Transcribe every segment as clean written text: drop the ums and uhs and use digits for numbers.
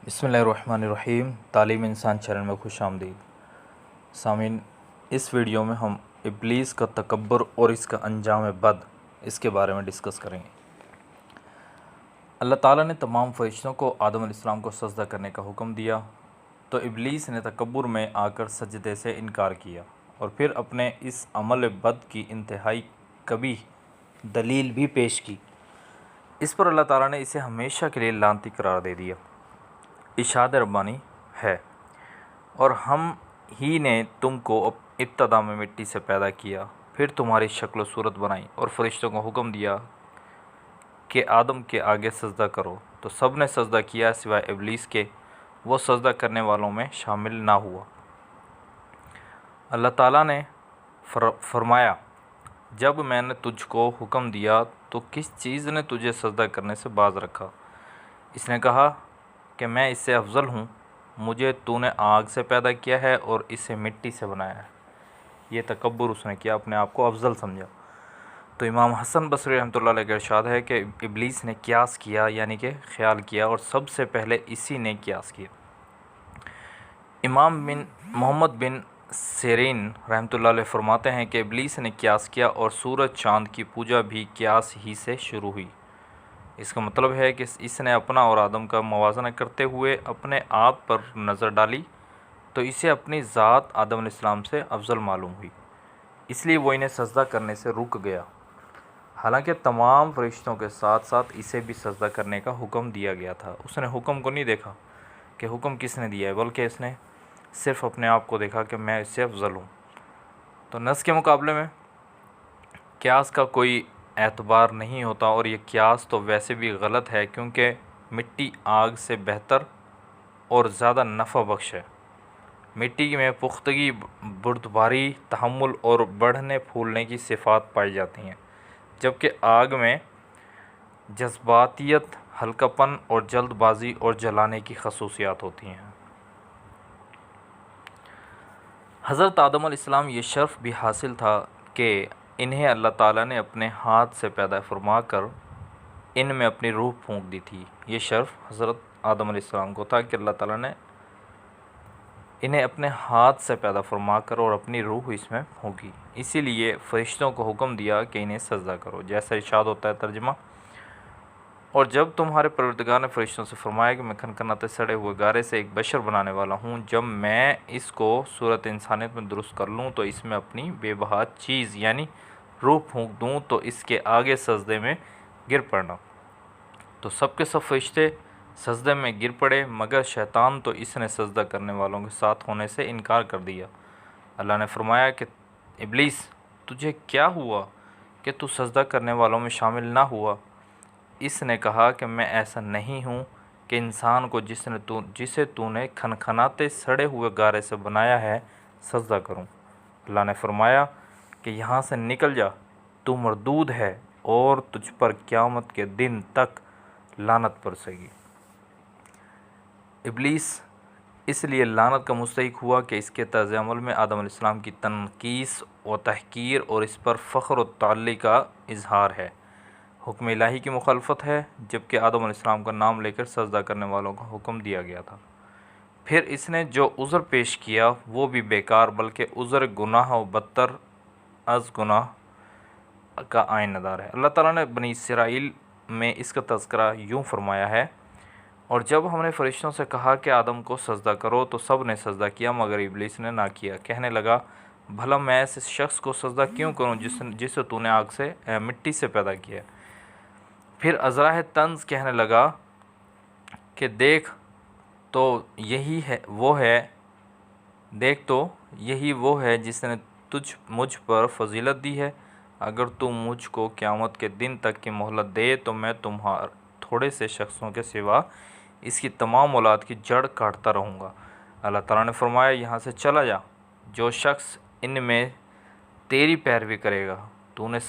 बिस्मिल्लाहिर्रहमानिर्रहीम। तालीम इंसान चैनल में खुश आमदीद। सामीन, इस वीडियो में हम इब्लीस का तकब्बुर और इसका अंजाम बद इसके बारे में डिस्कस करेंगे। अल्लाह ताला ने तमाम फरिश्तों को आदम अलैहिस्सलाम को सजदा करने का हुक्म दिया, तो इब्लीस ने तकब्बुर में आकर सजदे से इनकार किया और फिर अपने इस अमल बद की इंतहाई कबीह दलील भी पेश की। इस पर अल्लाह ताला ने इसे हमेशा के लिए लानती करार दे दिया। इशाद रब्बानी है, और हम ही ने तुमको इब्तदा में मिट्टी से पैदा किया, फिर तुम्हारी शक्ल सूरत बनाई और फरिश्तों को हुक्म दिया कि आदम के आगे सजदा करो, तो सब ने सजदा किया सिवाय इब्लीस के। वो सजदा करने वालों में शामिल ना हुआ। अल्लाह ताला ने फरमाया, जब मैंने तुझको हुक्म दिया तो किस चीज़ ने तुझे सजदा करने से बाज रखा? इसने कहा कि मैं इससे अफजल हूँ, मुझे तूने आग से पैदा किया है और इसे मिट्टी से बनाया है। ये तकब्बुर उसने किया, अपने आप को अफजल समझा। तो इमाम हसन बसरी रहमतुल्लाह अलैह का इरशाद है कि इब्लीस ने क़ियास किया, यानी कि ख्याल किया, और सबसे पहले इसी ने क़ियास किया। इमाम बिन मोहम्मद बिन सिरीन रहमतुल्लाह अलैह फरमाते हैं कि इब्लीस ने क़ियास किया और सूरज चाँद की पूजा भी क़ियास ही से शुरू हुई। इसका मतलब है कि इसने अपना और आदम का मवाजना करते हुए अपने आप पर नज़र डाली, तो इसे अपनी ज़ात आदम अलैहिस्सलाम से अफजल मालूम हुई, इसलिए वो इन्हें सजदा करने से रुक गया। हालांकि तमाम फरिश्तों के साथ साथ इसे भी सजदा करने का हुक्म दिया गया था। उसने हुक्म को नहीं देखा कि हुक्म किसने दिया है, बल्कि इसने सिर्फ़ अपने आप को देखा कि मैं इससे अफजल हूँ। तो नस के मुकाबले में क़ियास का कोई एतबार नहीं होता, और ये क़ियास तो वैसे भी गलत है, क्योंकि मिट्टी आग से बेहतर और ज़्यादा नफ़ा बख्श है। मिट्टी में पुख्तगी, बुर्दबारी, तहम्मुल और बढ़ने फूलने की सिफ़ात पाई जाती हैं, जबकि आग में जज्बातियत, हल्कापन और जल्दबाजी और जलाने की खसूसियात होती हैं। हज़रत आदम अलैहिस्सलाम ये शर्फ़ भी हासिल था कि इन्हें अल्लाह ताला ने अपने हाथ से पैदा फरमा कर इनमें अपनी रूह फूंक दी थी। ये शर्फ़ हज़रत आदम अलैहिस्सलाम को था कि अल्लाह ताला ने इन्हें अपने हाथ से पैदा फरमा कर और अपनी रूह इसमें फूंकी। इसीलिए फ़रिश्तों को हुक्म दिया कि इन्हें सजदा करो, जैसा इरशाद होता है तर्जुमा। और जब तुम्हारे परवरदिगार ने फ़रिश्तों से फरमाया कि मैं खनखनाते सड़े हुए गारे से एक बशर बनाने वाला हूँ, जब मैं इसको सूरत इंसानियत में दुरुस्त कर लूँ तो इसमें अपनी बेबहा चीज़ यानी रूह फूंक दूँ, तो इसके आगे सजदे में गिर पड़ना। तो सब के सब फरिश्ते सजदे में गिर पड़े, मगर शैतान तो इसने सजदा करने वालों के साथ होने से इनकार कर दिया। अल्लाह ने फरमाया कि इब्लीस, तुझे क्या हुआ कि तू सजदा करने वालों में शामिल ना हुआ? इसने कहा कि मैं ऐसा नहीं हूँ कि इंसान को जिसे तूने खनखनाते सड़े हुए गारे से बनाया है सजदा करूँ। अल्लाह ने फरमाया कि यहाँ से निकल जा, तू मरदूद है और तुझ पर क़यामत के दिन तक लानत बरसेगी। इब्लीस इसलिए लानत का मुस्तहिक हुआ कि इसके तर्ज़ अमल में आदम अलैहिस्सलाम की तनकीस व तहकीर और इस पर फ़ख्र व ताल्ली का इजहार है। हुक्म इलाही की मुखालफत है, जबकि आदम अलैहिस्सलाम का नाम लेकर सजदा करने वालों को हुक्म दिया गया था। फिर इसने जो उज़्र पेश किया वो भी बेकार, बल्कि उज़्र गुनाह व बदतर अज़ गुनाह का आइनदार है। अल्लाह ताला ने बनी इसराइल में इसका तज़किरा यूँ फरमाया है, और जब हमने फ़रिश्तों से कहा कि आदम को सजदा करो तो सब ने सजदा किया, मगर इब्लीस ने ना किया। कहने लगा, भला मैं ऐसे शख्स को सजदा क्यों करूं जिसे तूने आग से मिट्टी से पैदा किया। फिर अज़राह तंज़ कहने लगा कि देख तो यही वो है जिसने मुझ पर फजीलत दी है। अगर तू मुझको क़यामत के दिन तक की मोहलत दे तो मैं थोड़े से शख्सों के सिवा इसकी तमाम औलाद की जड़ काटता रहूँगा। अल्लाह ताला ने फरमाया, यहाँ से चला जा, जो शख्स इनमें तेरी पैरवी करेगा तुम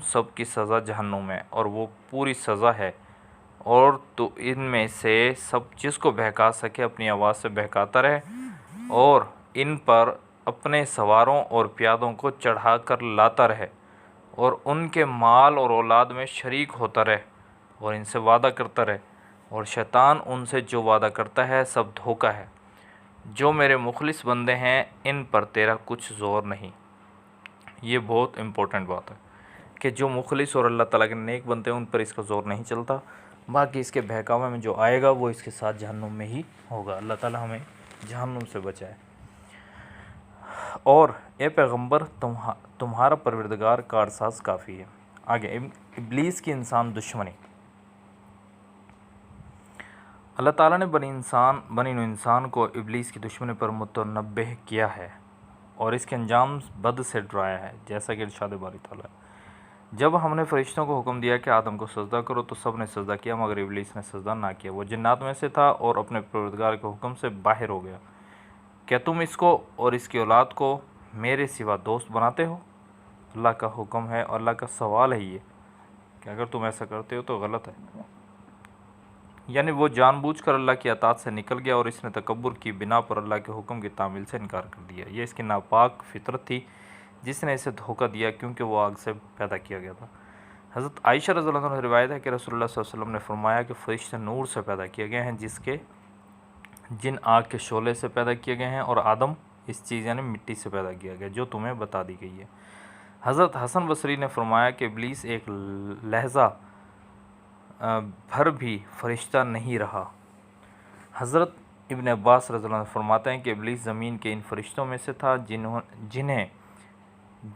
सबकी सज़ा जहन्नुम है, और वो पूरी सज़ा है। और तो इनमें से सब जिसको बहका सके अपनी आवाज़ से बहकाता रहे, और इन पर अपने सवारों और प्यादों को चढ़ा कर लाता रहे, और उनके माल और औलाद में शरीक होता रहे, और इनसे वादा करता रहे, और शैतान उनसे जो वादा करता है सब धोखा है। जो मेरे मुखलिस बंदे हैं इन पर तेरा कुछ ज़ोर नहीं। ये बहुत इम्पोर्टेंट बात है कि जो मुखलिस और अल्लाह ताला के नेक बनते हैं उन पर इसका ज़ोर नहीं चलता। बाकी इसके बहकावे में जो आएगा वो इसके साथ जहन्नुम में ही होगा। अल्लाह ताला हमें जहन्नुम से बचाए। और ए पैगंबर तुम्हारा परवरदिगार कारसाज काफ़ी है। आगे इब्लीस की इंसान दुश्मनी। अल्लाह ताला ने बनी इंसान को इब्लीस की दुश्मनी पर मुतनब्बह किया है और इसके अंजाम बद से डराया है। जैसा कि इरशाद बारी ताला, जब हमने फरिश्तों को हुक्म दिया कि आदम को सजदा करो तो सब ने सजदा किया मगर इब्लीस ने सजदा ना किया। वो जिन्नात में से था और अपने परवरदिगार के हुक्म से बाहर हो गया। क्या तुम इसको और इसकी औलाद को मेरे सिवा दोस्त बनाते हो? अल्लाह का हुक्म है और अल्लाह का सवाल है ये कि अगर तुम ऐसा करते हो तो गलत है। यानी वो जानबूझकर अल्लाह की अताअत से निकल गया और इसने तकब्बुर की बिना पर अल्लाह के हुक्म की तामील से इनकार कर दिया। ये इसकी नापाक फितरत थी जिसने इसे धोखा दिया क्योंकि वो आग से पैदा किया गया था। हज़रत आयशा रज़ियल्लाहु अन्हा रिवायत है कि रसूलुल्लाह सल्लल्लाहु अलैहि वसल्लम ने फरमाया कि फ़रिश्ते नूर से पैदा किए गए हैं जिन आग के शोले से पैदा किए गए हैं और आदम इस चीज़ यानी मिट्टी से पैदा किया गया जो तुम्हें बता दी गई है। हज़रत हसन बसरी ने फरमाया कि इब्लीस एक लहज़ा भर भी फरिश्ता नहीं रहा। हज़रत इब्न अब्बास रज़ियल्लाहु अन्हु फरमाते हैं कि इब्लीस ज़मीन के इन फरिश्तों में से था जिन्हें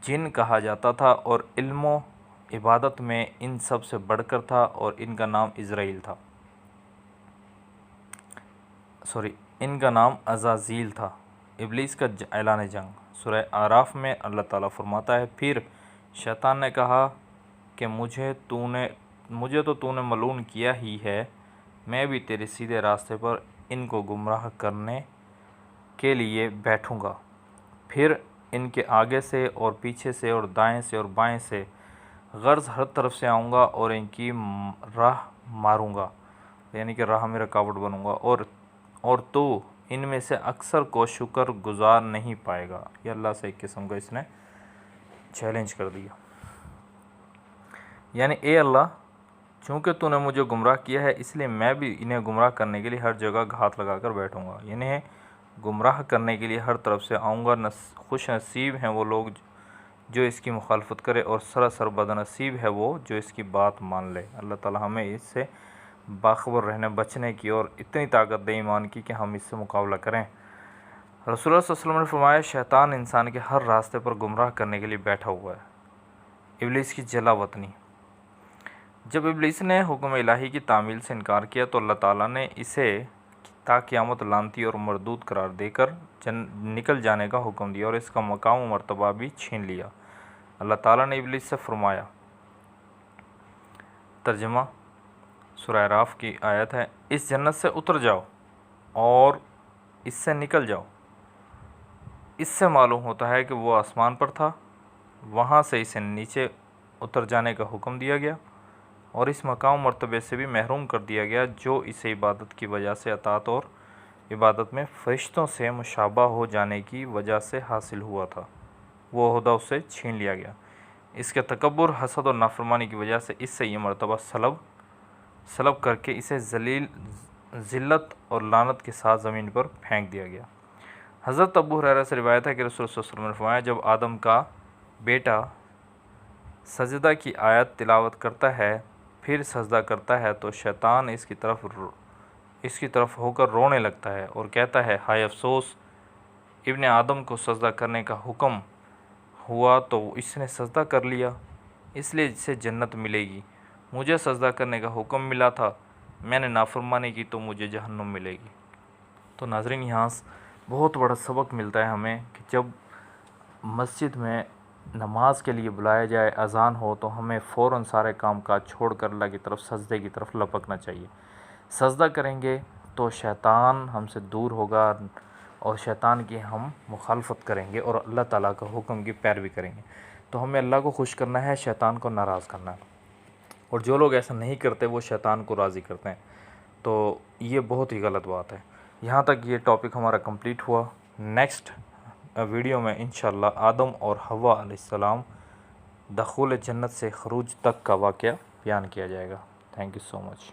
जिन कहा जाता था और इल्म इबादत में इन सब से बढ़कर था और इनका नाम इज़राइल था। इनका नाम अज़ाज़ील था। इब्लीस का ऐलान जंग। सूरह आराफ में अल्लाह ताला फरमाता है, फिर शैतान ने कहा कि मुझे तो तूने मलून किया ही है, मैं भी तेरे सीधे रास्ते पर इनको गुमराह करने के लिए बैठूँगा। फिर इनके आगे से और पीछे से और दाएं से और बाएं से गर्ज़ हर तरफ से आऊँगा और इनकी राह मारूँगा, यानी कि राह में रुकावट बनूँगा और तो इनमें से अक्सर को शुक्र गुज़ार नहीं पाएगा। ये अल्लाह से एक किस्म का इसने चैलेंज कर दिया। यानी ए अल्लाह, चूँकि तूने मुझे गुमराह किया है इसलिए मैं भी इन्हें गुमराह करने के लिए हर जगह घात लगा कर बैठूँगा। इन्हें गुमराह करने के लिए हर तरफ से आऊँगा। खुश नसीब हैं वो लोग जो इसकी मुखालफत करे और सरासर बदनसीब है वो जो इसकी बात मान ले। अल्लाह ताला हमें इससे बाखबर रहने बचने की और इतनी ताकत दे ईमान की कि हम इससे मुकाबला करें। रसूलुल्लाह सल्लल्लाहु अलैहि वसल्लम ने फरमाया, शैतान इंसान के हर रास्ते पर गुमराह करने के लिए बैठा हुआ है। इब्लीस की जलावतनी। जब इब्लीस ने हुक्म इलाही की तामील से इनकार किया तो अल्लाह ताला ने इसे ताक़यामत लानती और मरदूद करार देकर निकल जाने का हुक्म दिया और इसका मकाम व मर्तबा भी छीन लिया। अल्लाह ताला ने इब्लीस से फरमाया, तर्जमा सूरह आराफ की आयत है, इस जन्नत से उतर जाओ और इससे निकल जाओ। इससे मालूम होता है कि वो आसमान पर था, वहाँ से इसे नीचे उतर जाने का हुक्म दिया गया और इस मकाम मर्तबे से भी महरूम कर दिया गया जो इसे इबादत की वजह से अतात और इबादत में फ़रिश्तों से मुशाबा हो जाने की वजह से हासिल हुआ था। वो ओहदा उससे छीन लिया गया। इसके तकब्बुर, हसद और नाफरमानी की वजह से इससे ये मर्तबा सलब करके इसे ज़िल्लत और लानत के साथ ज़मीन पर फेंक दिया गया। हज़रत अबू हुरैरा से रिवायत है कि रसूल सल्लल्लाहु अलैहि वसल्लम ने फरमाया, जब आदम का बेटा सजदा की आयत तिलावत करता है फिर सजदा करता है तो शैतान इसकी तरफ होकर रोने लगता है और कहता है, हाय अफसोस, इब्ने आदम को सजदा करने का हुक्म हुआ तो इसने सजदा कर लिया, इसलिए इसे जन्नत मिलेगी। मुझे सजदा करने का हुक्म मिला था, मैंने नाफरमानी की तो मुझे जहन्नुम मिलेगी। तो नाज़रीन, यहाँ बहुत बड़ा सबक मिलता है हमें कि जब मस्जिद में नमाज के लिए बुलाया जाए, अज़ान हो, तो हमें फ़ौरन सारे काम काज छोड़ कर अल्लाह की तरफ सजदे की तरफ लपकना चाहिए। सजदा करेंगे तो शैतान हमसे दूर होगा और शैतान की हम मुखालफत करेंगे और अल्लाह ताला का हुक्म की पैरवी करेंगे। तो हमें अल्लाह को खुश करना है, शैतान को नाराज़ करना है। और जो लोग ऐसा नहीं करते वो शैतान को राज़ी करते हैं, तो ये बहुत ही गलत बात है। यहाँ तक ये टॉपिक हमारा कंप्लीट हुआ। नेक्स्ट वीडियो में इंशाअल्लाह आदम और हव्वा अलैहिस्सलाम दखूल जन्नत से खरूज तक का वाक़या बयान किया जाएगा। Thank you so much.